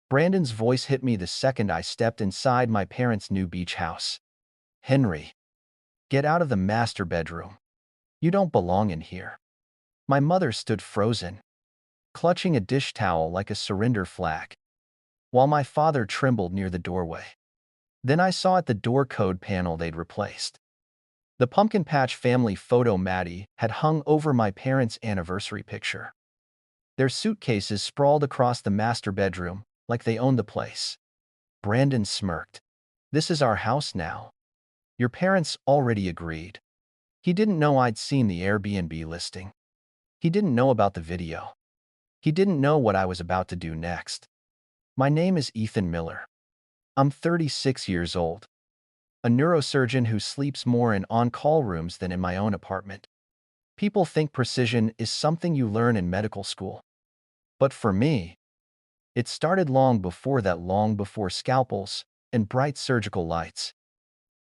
Brandon's voice hit me the second I stepped inside my parents' new beach house. "Henry, get out of the master bedroom. You don't belong in here." My mother stood frozen, clutching a dish towel like a surrender flag, while my father trembled near the doorway. Then I saw at the door code panel they'd replaced. The pumpkin patch family photo Maddie had hung over my parents' anniversary picture. Their suitcases sprawled across the master bedroom like they owned the place. Brandon smirked. "This is our house now. Your parents already agreed." He didn't know I'd seen the Airbnb listing. He didn't know about the video. He didn't know what I was about to do next. My name is Ethan Miller. I'm 36 years old, a neurosurgeon who sleeps more in on-call rooms than in my own apartment. People think precision is something you learn in medical school. But for me, it started long before that, long before scalpels and bright surgical lights.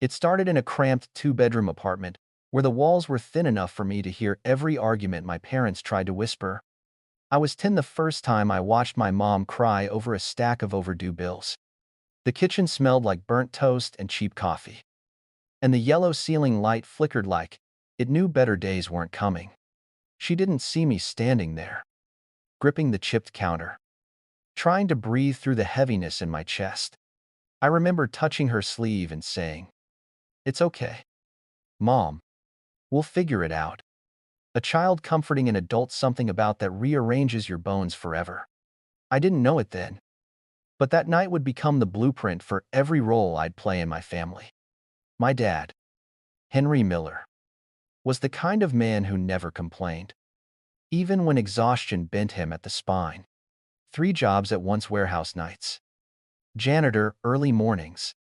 It started in a cramped two-bedroom apartment where the walls were thin enough for me to hear every argument my parents tried to whisper. I was 10 the first time I watched my mom cry over a stack of overdue bills. The kitchen smelled like burnt toast and cheap coffee, and the yellow ceiling light flickered like it knew better days weren't coming. She didn't see me standing there, gripping the chipped counter, trying to breathe through the heaviness in my chest. I remember touching her sleeve and saying, "It's okay, Mom. We'll figure it out." A child comforting an adult, something about that rearranges your bones forever. I didn't know it then, but that night would become the blueprint for every role I'd play in my family. My dad, Henry Miller, was the kind of man who never complained, even when exhaustion bent him at the spine. 3 jobs at once: warehouse nights, janitor early mornings,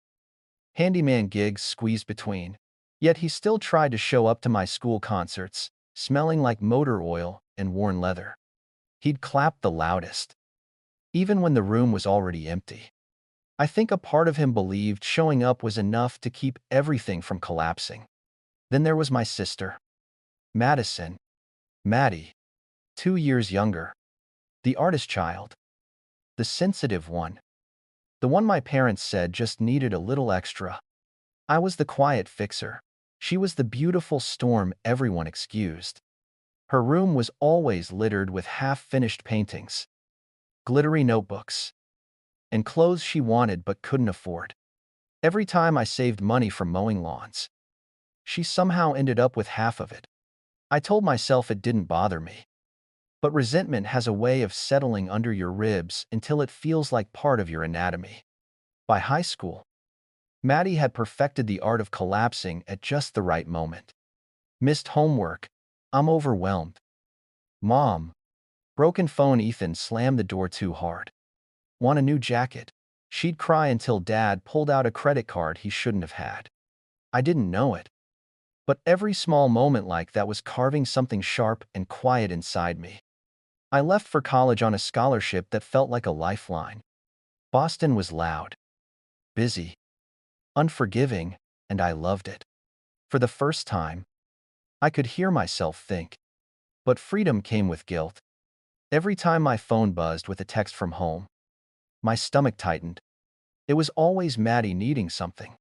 handyman gigs squeezed between. Yet he still tried to show up to my school concerts, smelling like motor oil and worn leather. He'd clap the loudest, even when the room was already empty. I think a part of him believed showing up was enough to keep everything from collapsing. Then there was my sister, Madison, Maddie, 2 years younger, the artist child, the sensitive one, the one my parents said just needed a little extra. I was the quiet fixer. She was the beautiful storm everyone excused. Her room was always littered with half-finished paintings, glittery notebooks, and clothes she wanted but couldn't afford. Every time I saved money from mowing lawns, she somehow ended up with half of it. I told myself it didn't bother me. But resentment has a way of settling under your ribs until it feels like part of your anatomy. By high school, Maddie had perfected the art of collapsing at just the right moment. Missed homework. I'm overwhelmed. Mom. Broken phone. Ethan slammed the door too hard. Want a new jacket? She'd cry until Dad pulled out a credit card he shouldn't have had. I didn't know it, but every small moment like that was carving something sharp and quiet inside me. I left for college on a scholarship that felt like a lifeline. Boston was loud, busy, unforgiving, and I loved it. For the first time, I could hear myself think. But freedom came with guilt. Every time my phone buzzed with a text from home, my stomach tightened. It was always Maddie needing something.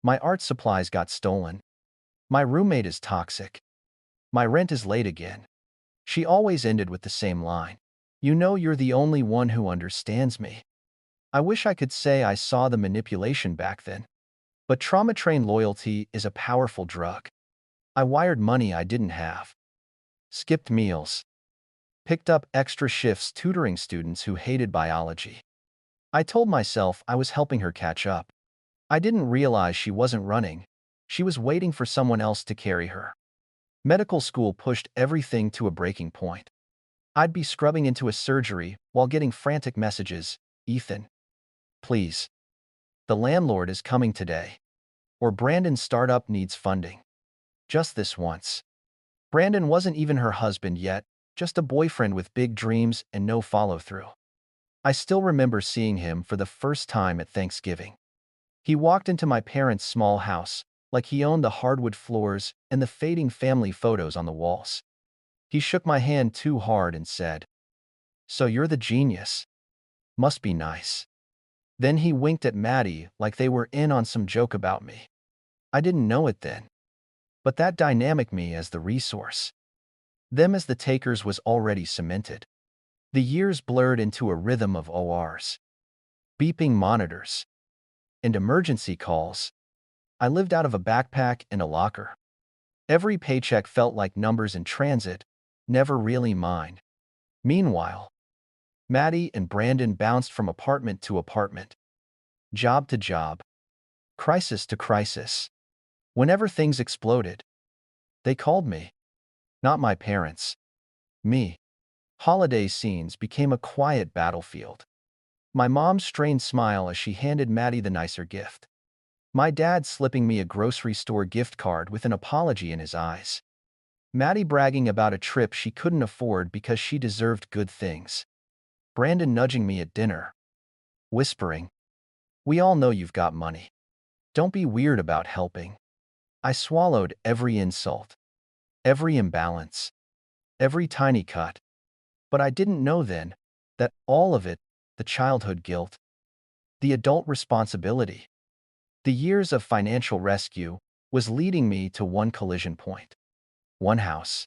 My art supplies got stolen. My roommate is toxic. My rent is late again. She always ended with the same line. "You know you're the only one who understands me." I wish I could say I saw the manipulation back then. But trauma-trained loyalty is a powerful drug. I wired money I didn't have, skipped meals, picked up extra shifts tutoring students who hated biology. I told myself I was helping her catch up. I didn't realize she wasn't running. She was waiting for someone else to carry her. Medical school pushed everything to a breaking point. I'd be scrubbing into a surgery while getting frantic messages, "Ethan, please. The landlord is coming today." Or "Brandon's startup needs funding." Just this once. Brandon wasn't even her husband yet, just a boyfriend with big dreams and no follow-through. I still remember seeing him for the first time at Thanksgiving. He walked into my parents' small house, like he owned the hardwood floors and the fading family photos on the walls. He shook my hand too hard and said, "So you're the genius. Must be nice." Then he winked at Maddie like they were in on some joke about me. I didn't know it then, but that dynamic, me as the resource, them as the takers, was already cemented. The years blurred into a rhythm of ORs, beeping monitors, and emergency calls. I lived out of a backpack and a locker. Every paycheck felt like numbers in transit, never really mine. Meanwhile, Maddie and Brandon bounced from apartment to apartment, job to job, crisis to crisis. Whenever things exploded, they called me. Not my parents. Me. Holiday scenes became a quiet battlefield. My mom's strained smile as she handed Maddie the nicer gift. My dad slipping me a grocery store gift card with an apology in his eyes. Maddie bragging about a trip she couldn't afford because she deserved good things. Brandon nudging me at dinner, whispering, "We all know you've got money. Don't be weird about helping." I swallowed every insult, every imbalance, every tiny cut. But I didn't know then that all of it, the childhood guilt, the adult responsibility, the years of financial rescue, was leading me to one collision point. One house.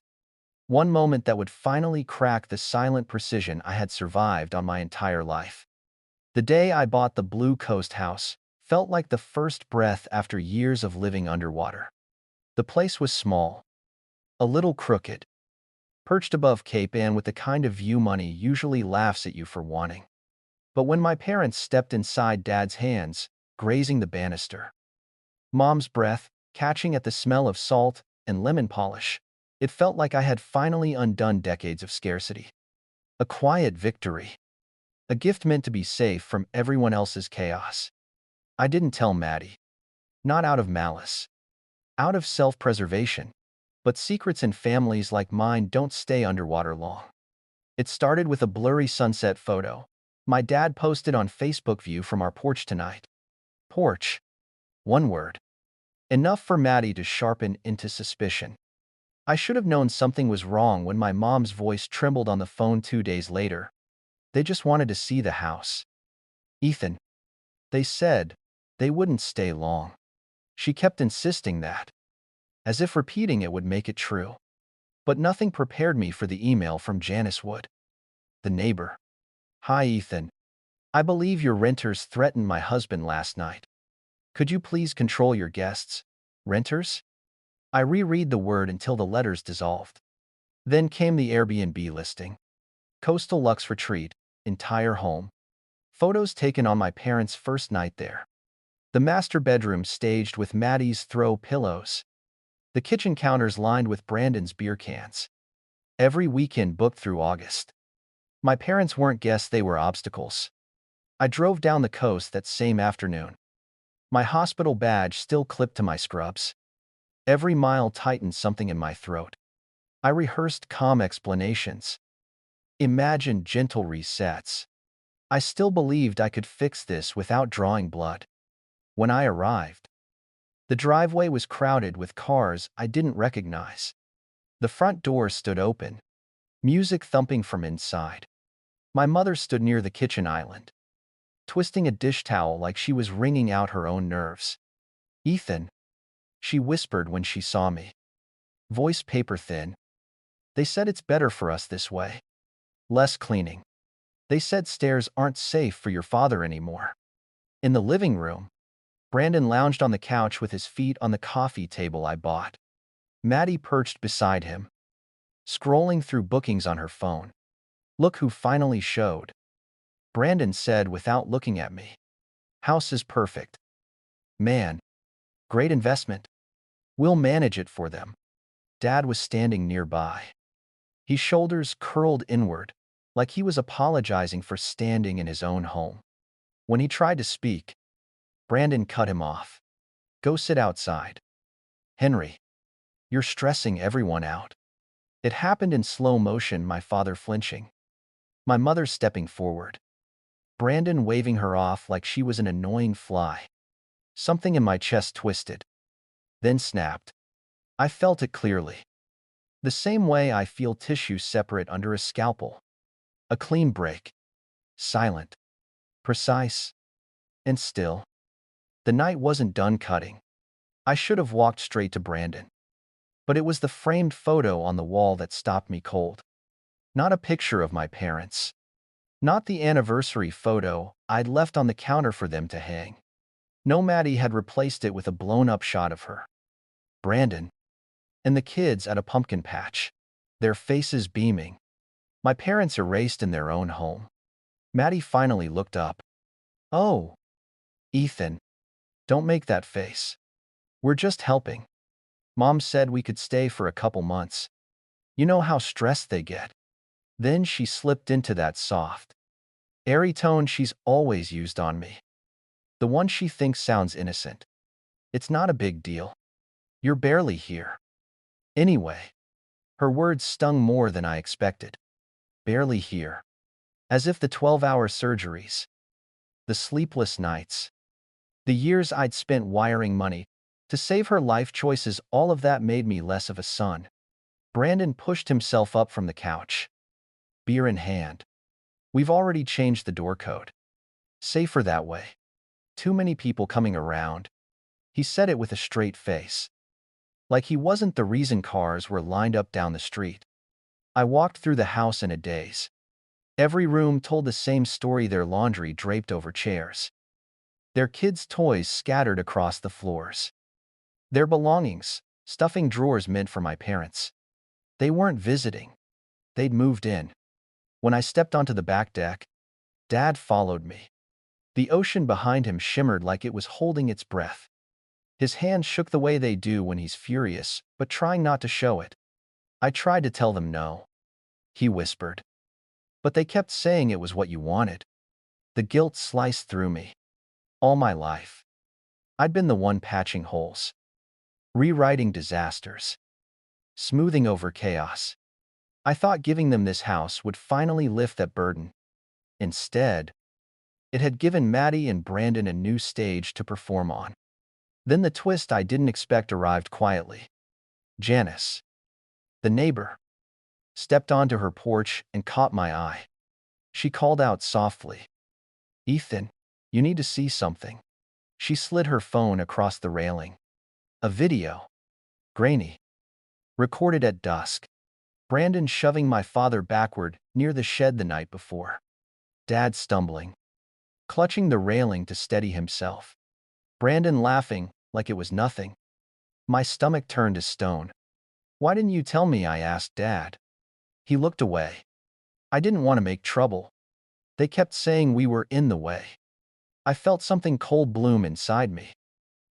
One moment that would finally crack the silent precision I had survived on my entire life. The day I bought the Blue Coast house felt like the first breath after years of living underwater. The place was small, a little crooked, perched above Cape Ann with the kind of view money usually laughs at you for wanting. But when my parents stepped inside, Dad's hands grazing the banister, Mom's breath catching at the smell of salt and lemon polish, it felt like I had finally undone decades of scarcity. A quiet victory. A gift meant to be safe from everyone else's chaos. I didn't tell Maddie. Not out of malice. Out of self-preservation. But secrets in families like mine don't stay underwater long. It started with a blurry sunset photo my dad posted on Facebook. View from our porch tonight. Porch. One word. Enough for Maddie to sharpen into suspicion. I should have known something was wrong when my mom's voice trembled on the phone 2 days later. They just wanted to see the house. Ethan. They said they wouldn't stay long. She kept insisting that, as if repeating it would make it true. But nothing prepared me for the email from Janice Wood, the neighbor. "Hi, Ethan. I believe your renters threatened my husband last night. Could you please control your guests? Renters?" I reread the word until the letters dissolved. Then came the Airbnb listing. Coastal Luxe Retreat, entire home. Photos taken on my parents' first night there. The master bedroom staged with Maddie's throw pillows. The kitchen counters lined with Brandon's beer cans. Every weekend booked through August. My parents weren't guests, they were obstacles. I drove down the coast that same afternoon. My hospital badge still clipped to my scrubs. Every mile tightened something in my throat. I rehearsed calm explanations. Imagined gentle resets. I still believed I could fix this without drawing blood. When I arrived, the driveway was crowded with cars I didn't recognize. The front door stood open, music thumping from inside. My mother stood near the kitchen island, twisting a dish towel like she was wringing out her own nerves. "Ethan," she whispered when she saw me. Voice paper thin. "They said it's better for us this way. Less cleaning. They said stairs aren't safe for your father anymore." In the living room, Brandon lounged on the couch with his feet on the coffee table I bought. Maddie perched beside him, scrolling through bookings on her phone. "Look who finally showed," Brandon said without looking at me. "House is perfect. Man, great investment. We'll manage it for them." Dad was standing nearby. His shoulders curled inward, like he was apologizing for standing in his own home. When he tried to speak, Brandon cut him off. "Go sit outside. Henry, you're stressing everyone out." It happened in slow motion, my father flinching, my mother stepping forward, Brandon waving her off like she was an annoying fly. Something in my chest twisted, then snapped. I felt it clearly. The same way I feel tissue separate under a scalpel. A clean break. Silent. Precise. And still, the night wasn't done cutting. I should have walked straight to Brandon. But it was the framed photo on the wall that stopped me cold. Not a picture of my parents. Not the anniversary photo I'd left on the counter for them to hang. No, Maddie had replaced it with a blown-up shot of her, Brandon, and the kids at a pumpkin patch, their faces beaming. My parents erased in their own home. Maddie finally looked up. "Oh, Ethan, don't make that face. We're just helping. Mom said we could stay for a couple months. You know how stressed they get." Then she slipped into that soft, airy tone she's always used on me. The one she thinks sounds innocent. "It's not a big deal. You're barely here." Anyway, her words stung more than I expected. Barely here. As if the 12-hour surgeries, the sleepless nights, the years I'd spent wiring money to save her life choices, all of that made me less of a son. Brandon pushed himself up from the couch, beer in hand. "We've already changed the door code. Safer that way. Too many people coming around." He said it with a straight face, like he wasn't the reason cars were lined up down the street. I walked through the house in a daze. Every room told the same story: their laundry draped over chairs, their kids' toys scattered across the floors, their belongings stuffing drawers meant for my parents. They weren't visiting. They'd moved in. When I stepped onto the back deck, Dad followed me. The ocean behind him shimmered like it was holding its breath. His hands shook the way they do when he's furious, but trying not to show it. "I tried to tell them no," he whispered. "But they kept saying it was what you wanted." The guilt sliced through me. All my life, I'd been the one patching holes, rewriting disasters, smoothing over chaos. I thought giving them this house would finally lift that burden. Instead, it had given Maddie and Brandon a new stage to perform on. Then the twist I didn't expect arrived quietly. Janice, the neighbor, stepped onto her porch and caught my eye. She called out softly, "Ethan, you need to see something." She slid her phone across the railing. A video, grainy, recorded at dusk. Brandon shoving my father backward near the shed the night before. Dad stumbling, clutching the railing to steady himself. Brandon laughing like it was nothing. My stomach turned to stone. "Why didn't you tell me?" I asked Dad. He looked away. "I didn't want to make trouble. They kept saying we were in the way." I felt something cold bloom inside me.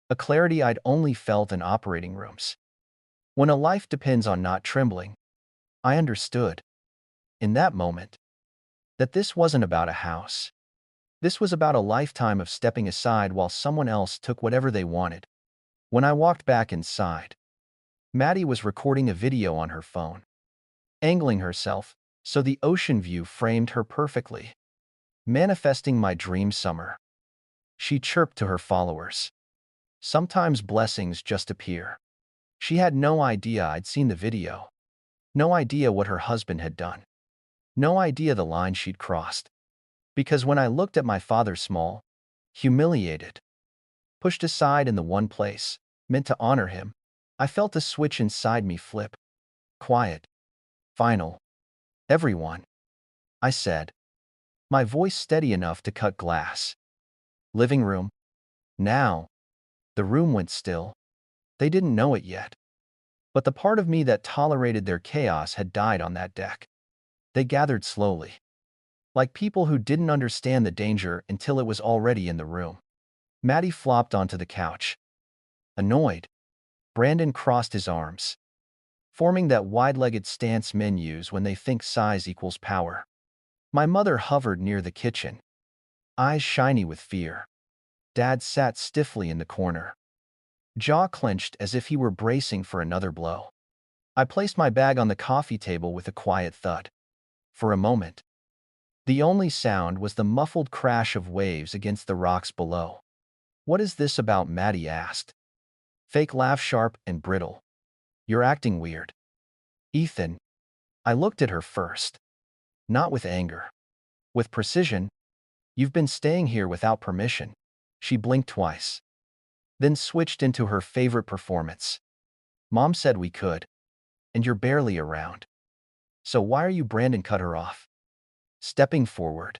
A clarity I'd only felt in operating rooms. When a life depends on not trembling, I understood, in that moment, that this wasn't about a house. This was about a lifetime of stepping aside while someone else took whatever they wanted. When I walked back inside, Maddie was recording a video on her phone, angling herself so the ocean view framed her perfectly, manifesting my dream summer. She chirped to her followers. Sometimes blessings just appear. She had no idea I'd seen the video. No idea what her husband had done. No idea the line she'd crossed. Because when I looked at my father small, humiliated, pushed aside in the one place meant to honor him, I felt a switch inside me flip. Quiet. Final. "Everyone," I said, my voice steady enough to cut glass. "Living room." Now, the room went still. They didn't know it yet. But the part of me that tolerated their chaos had died on that deck. They gathered slowly, like people who didn't understand the danger until it was already in the room. Maddie flopped onto the couch. Annoyed, Brandon crossed his arms, forming that wide-legged stance men use when they think size equals power. My mother hovered near the kitchen, eyes shiny with fear. Dad sat stiffly in the corner, jaw clenched as if he were bracing for another blow. I placed my bag on the coffee table with a quiet thud. For a moment, the only sound was the muffled crash of waves against the rocks below. "What is this about?" Maddie asked. Fake laugh, sharp and brittle. "You're acting weird." "Ethan." I looked at her first. Not with anger. With precision. "You've been staying here without permission." She blinked twice, then switched into her favorite performance. Mom said we could, and you're barely around. So why are you? Brandon cut her off. Stepping forward.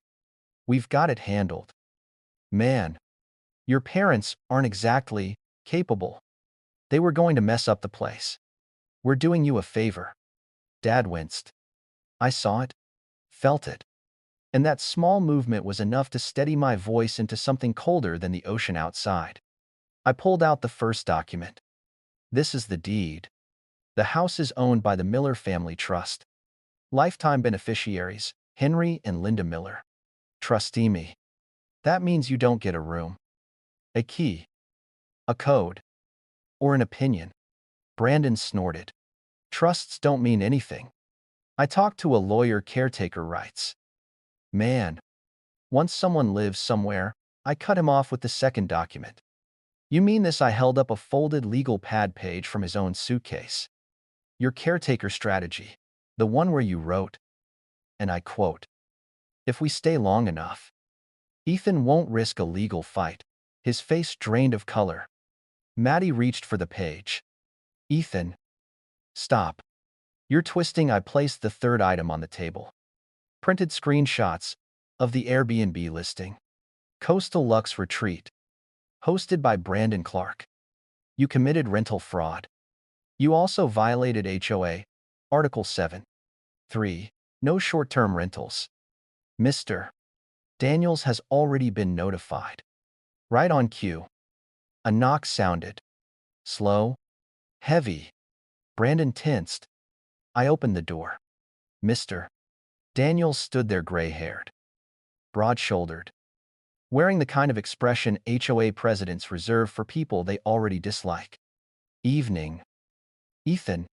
We've got it handled. Man, your parents aren't exactly capable. They were going to mess up the place. We're doing you a favor. Dad winced. I saw it, felt it. And that small movement was enough to steady my voice into something colder than the ocean outside. I pulled out the first document. This is the deed. The house is owned by the Miller Family Trust. Lifetime beneficiaries, Henry and Linda Miller. Trustee me. That means you don't get a room, a key, a code, or an opinion. Brandon snorted. Trusts don't mean anything. I talked to a lawyer, caretaker rights. Man, once someone lives somewhere, I cut him off with the second document. You mean this? I held up a folded legal pad page from his own suitcase. Your caretaker strategy, the one where you wrote, and I quote, if we stay long enough, Ethan won't risk a legal fight. His face drained of color. Maddie reached for the page. Ethan, stop. You're twisting. I placed the third item on the table. Printed screenshots of the Airbnb listing. Coastal Lux Retreat. Hosted by Brandon Clark. You committed rental fraud. You also violated HOA, Article 7. 3. No short-term rentals. Mr. Daniels has already been notified. Right on cue. A knock sounded. Slow. Heavy. Brandon tensed. I opened the door. Mr. Daniels stood there, gray-haired, broad-shouldered, wearing the kind of expression HOA presidents reserve for people they already dislike. Evening. Ethan,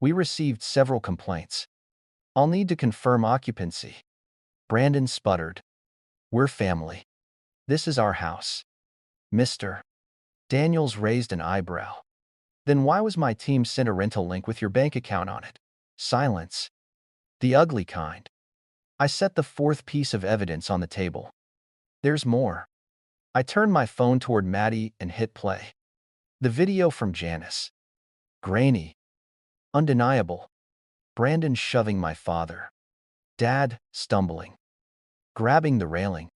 we received several complaints. I'll need to confirm occupancy. Brandon sputtered. We're family. This is our house. Mr. Daniels raised an eyebrow. Then why was my team sent a rental link with your bank account on it? Silence. The ugly kind. I set the fourth piece of evidence on the table. There's more. I turned my phone toward Maddie and hit play. The video from Janice. Grainy. Undeniable. Brandon shoving my father. Dad, stumbling. Grabbing the railing.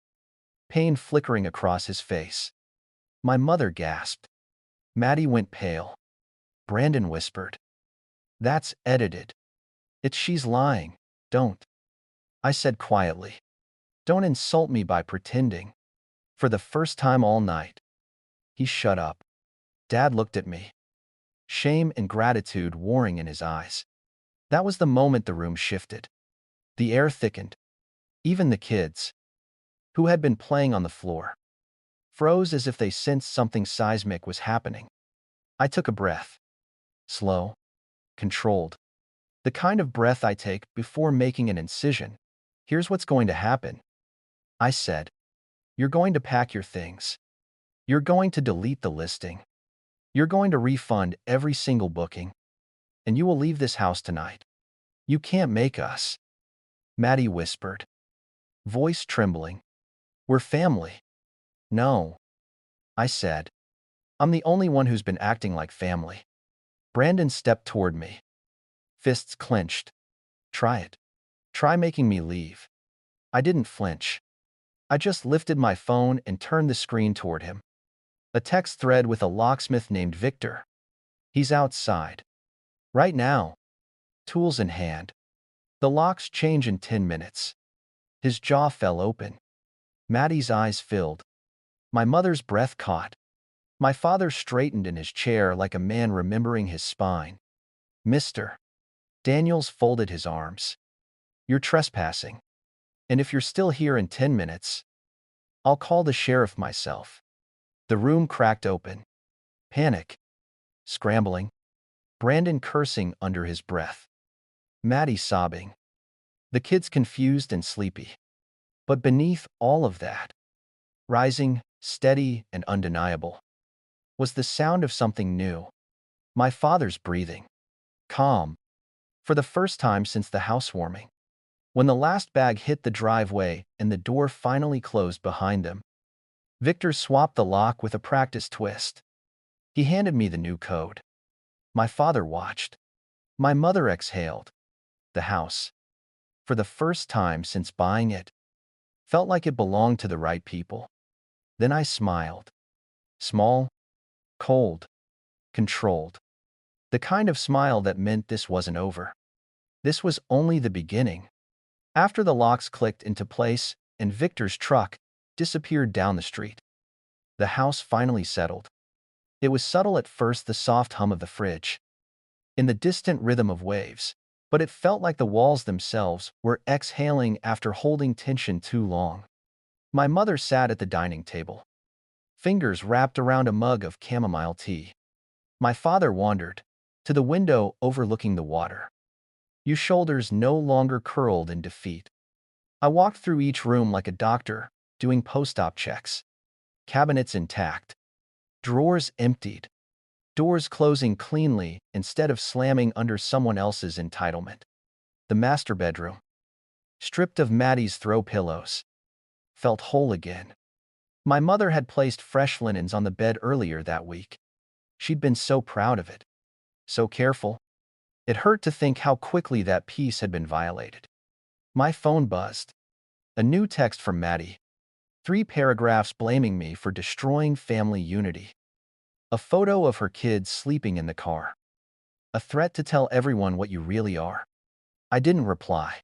Pain flickering across his face. My mother gasped. Maddie went pale. Brandon whispered. That's edited. She's lying. Don't. I said quietly. Don't insult me by pretending. For the first time all night. He shut up. Dad looked at me. Shame and gratitude warring in his eyes. That was the moment the room shifted. The air thickened. Even the kids, who had been playing on the floor, froze as if they sensed something seismic was happening. I took a breath. Slow. Controlled. The kind of breath I take before making an incision. Here's what's going to happen. I said. You're going to pack your things. You're going to delete the listing. You're going to refund every single booking. And you will leave this house tonight. You can't make us. Maddie whispered. Voice trembling. We're family. No. I said. I'm the only one who's been acting like family. Brandon stepped toward me. Fists clenched. Try it. Try making me leave. I didn't flinch. I just lifted my phone and turned the screen toward him. A text thread with a locksmith named Victor. He's outside. Right now. Tools in hand. The locks change in 10 minutes. His jaw fell open. Maddie's eyes filled. My mother's breath caught. My father straightened in his chair like a man remembering his spine. Mr. Daniels folded his arms. You're trespassing. And if you're still here in 10 minutes, I'll call the sheriff myself. The room cracked open. Panic. Scrambling. Brandon cursing under his breath. Maddie sobbing. The kids confused and sleepy. But beneath all of that, rising, steady, and undeniable, was the sound of something new. My father's breathing. Calm. For the first time since the housewarming. When the last bag hit the driveway and the door finally closed behind them. Victor swapped the lock with a practiced twist. He handed me the new code. My father watched. My mother exhaled. The house, for the first time since buying it, felt like it belonged to the right people. Then I smiled. Small, cold, controlled. The kind of smile that meant this wasn't over. This was only the beginning. After the locks clicked into place and Victor's truck disappeared down the street, the house finally settled. It was subtle at first, the soft hum of the fridge, in the distant rhythm of waves, but it felt like the walls themselves were exhaling after holding tension too long. My mother sat at the dining table, fingers wrapped around a mug of chamomile tea. My father wandered to the window overlooking the water. Your shoulders no longer curled in defeat. I walked through each room like a doctor, doing post-op checks. Cabinets intact, drawers emptied, doors closing cleanly instead of slamming under someone else's entitlement. The master bedroom, stripped of Maddie's throw pillows, felt whole again. My mother had placed fresh linens on the bed earlier that week. She'd been so proud of it, so careful. It hurt to think how quickly that peace had been violated. My phone buzzed. A new text from Maddie. 3 paragraphs blaming me for destroying family unity. A photo of her kids sleeping in the car. A threat to tell everyone what you really are. I didn't reply.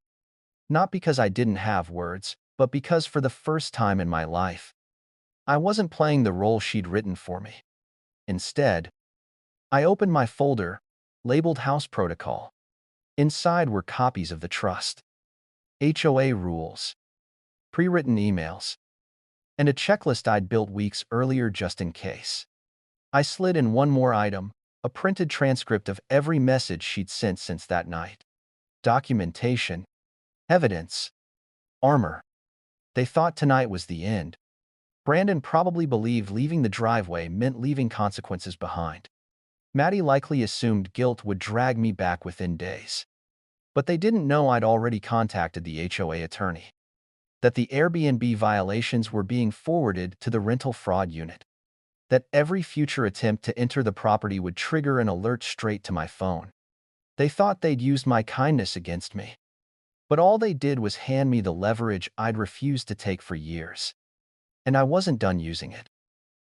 Not because I didn't have words, but because for the first time in my life, I wasn't playing the role she'd written for me. Instead, I opened my folder, labeled House Protocol. Inside were copies of the trust, HOA rules, pre-written emails, and a checklist I'd built weeks earlier just in case. I slid in one more item, a printed transcript of every message she'd sent since that night. Documentation, evidence, armor. They thought tonight was the end. Brandon probably believed leaving the driveway meant leaving consequences behind. Maddie likely assumed guilt would drag me back within days. But they didn't know I'd already contacted the HOA attorney, that the Airbnb violations were being forwarded to the rental fraud unit, that every future attempt to enter the property would trigger an alert straight to my phone. They thought they'd used my kindness against me. But all they did was hand me the leverage I'd refused to take for years. And I wasn't done using it.